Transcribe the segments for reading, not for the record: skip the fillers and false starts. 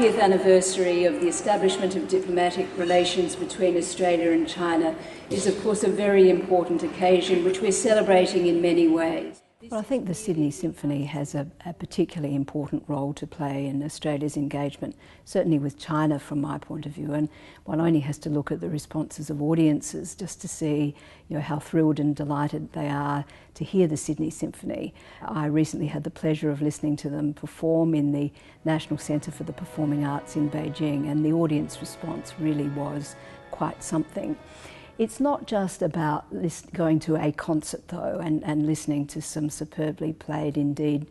40th anniversary of the establishment of diplomatic relations between Australia and China is of course a very important occasion which we're celebrating in many ways. Well, I think the Sydney Symphony has a particularly important role to play in Australia's engagement, certainly with China from my point of view, and one only has to look at the responses of audiences just to see how thrilled and delighted they are to hear the Sydney Symphony. I recently had the pleasure of listening to them perform in the National Centre for the Performing Arts in Beijing, and the audience response really was quite something. It's not just about going to a concert though and listening to some superbly played, indeed,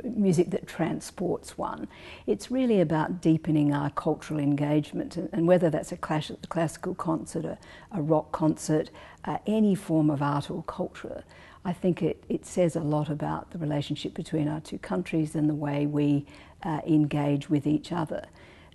music that transports one. It's really about deepening our cultural engagement, and whether that's a classical concert, a rock concert, any form of art or culture. I think it says a lot about the relationship between our two countries and the way we engage with each other.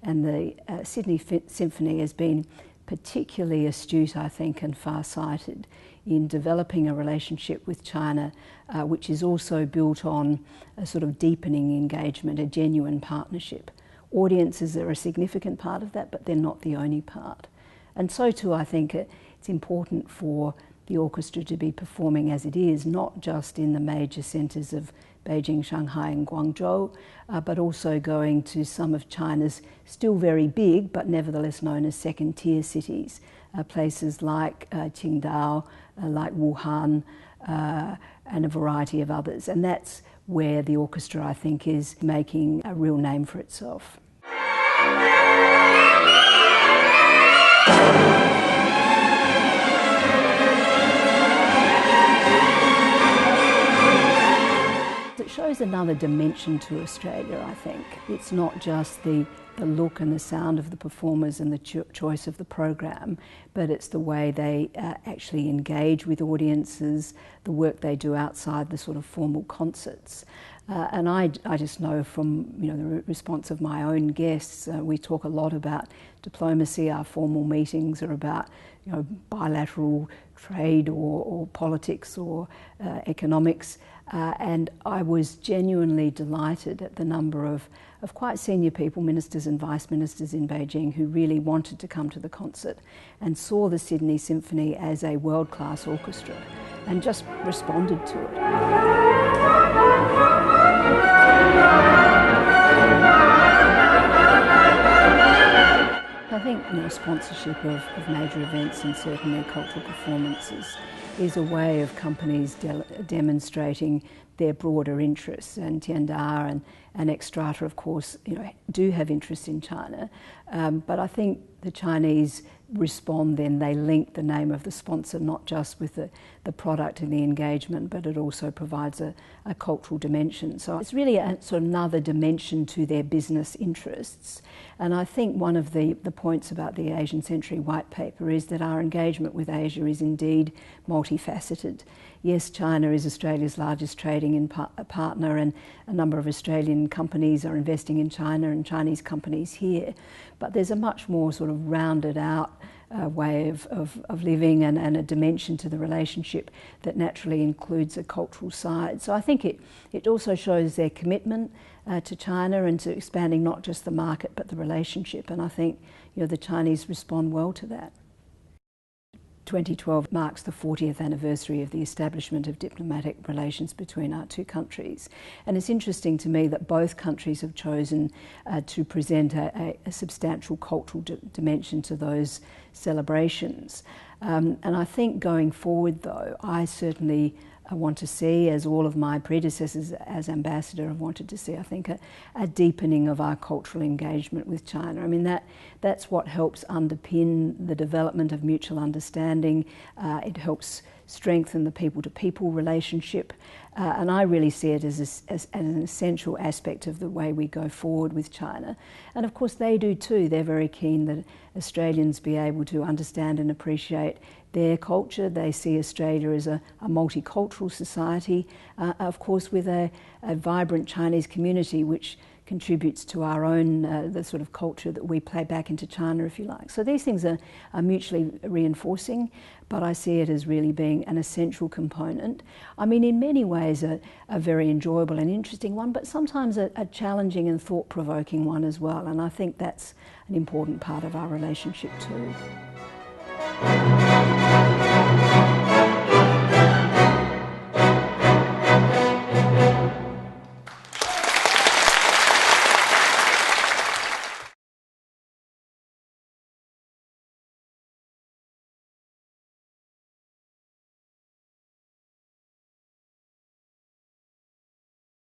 And the Sydney Symphony has been particularly astute, I think, and far-sighted in developing a relationship with China, which is also built on a sort of deepening engagement, a genuine partnership. Audiences are a significant part of that, but they're not the only part. And so too, I think it's important for the orchestra to be performing as it is, not just in the major centres of Beijing, Shanghai and Guangzhou, but also going to some of China's still very big, but nevertheless known as second-tier cities, places like Qingdao, like Wuhan, and a variety of others. And that's where the orchestra, I think, is making a real name for itself. It shows another dimension to Australia, I think. It's not just the look and the sound of the performers and the choice of the program, but it's the way they actually engage with audiences, the work they do outside the sort of formal concerts. And I just know from the response of my own guests, we talk a lot about diplomacy. Our formal meetings are about bilateral trade or politics or economics. And I was genuinely delighted at the number of quite senior people, ministers and vice ministers in Beijing, who really wanted to come to the concert and saw the Sydney Symphony as a world-class orchestra and just responded to it. I think sponsorship of major events and certainly cultural performances is a way of companies demonstrating their broader interests, and Tianda and Exstrata, of course, do have interest in China, but I think the Chinese respond then, they link the name of the sponsor not just with the product and the engagement, but it also provides a cultural dimension. So it's really a sort of another dimension to their business interests. And I think one of the points about the Asian Century White Paper is that our engagement with Asia is indeed multifaceted. Yes, China is Australia's largest trading partner, and a number of Australian companies are investing in China and Chinese companies here. But there's a much more sort of rounded out way of living and a dimension to the relationship that naturally includes a cultural side. So I think it also shows their commitment to China and to expanding not just the market but the relationship, and I think the Chinese respond well to that. 2012 marks the 40th anniversary of the establishment of diplomatic relations between our two countries. And it's interesting to me that both countries have chosen to present a substantial cultural dimension to those celebrations. And I think going forward though, I certainly want to see, as all of my predecessors as ambassador have wanted to see, I think a deepening of our cultural engagement with China. I mean, that's what helps underpin the development of mutual understanding. It helps strengthen the people-to-people relationship, and I really see it as an essential aspect of the way we go forward with China. And of course they do too. They're very keen that Australians be able to understand and appreciate their culture. They see Australia as a multicultural society, of course with a vibrant Chinese community which contributes to our own, the sort of culture that we play back into China, if you like. So these things are mutually reinforcing, but I see it as really being an essential component. I mean, in many ways a very enjoyable and interesting one, but sometimes a challenging and thought-provoking one as well, and I think that's an important part of our relationship too.